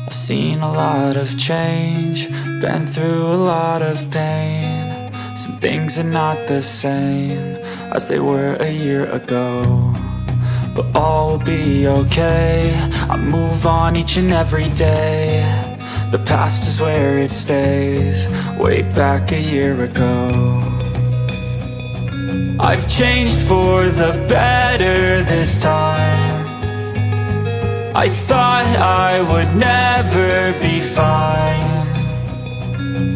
I've seen a lot of change, been through a lot of pain. Some things are not the same as they were a year ago, but all will be okay. I move on each and every day. The past is where it stays, way back a year ago. I've changed for the better this time. I thought I would never be fine.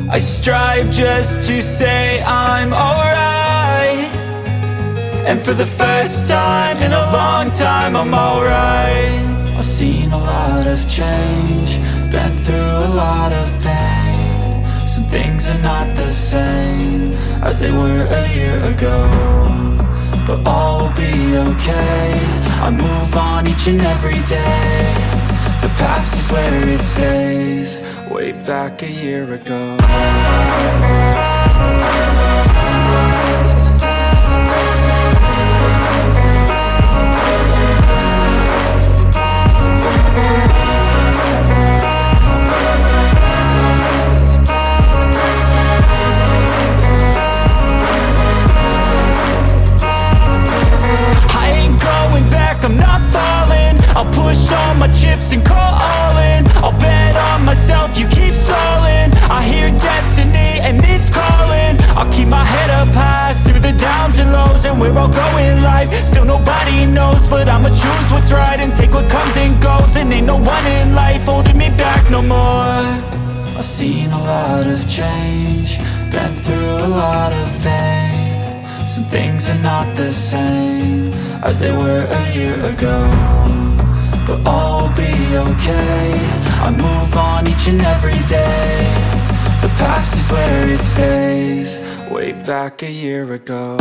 I strive just to say I'm alright, and for the first time in a long time I'm alright. I've seen a lot of change, been through a lot of pain. Some things are not the same as they were a year ago, but all will be okay. I move on each and every day. The past is where it stays, way back a year ago. I'm not falling, I'll push all my chips and call all in. I'll bet on myself, you keep stalling. I hear destiny and it's calling. I'll keep my head up high through the downs and lows, and we're all going live. Still nobody knows, but I'ma choose what's right and take what comes and goes. And ain't no one in life holding me back no more. I've seen a lot of change, been through a lot of pain. Some things are not the same as they were a year ago, but all will be okay. I move on each and every day. The past is where it stays, way back a year ago.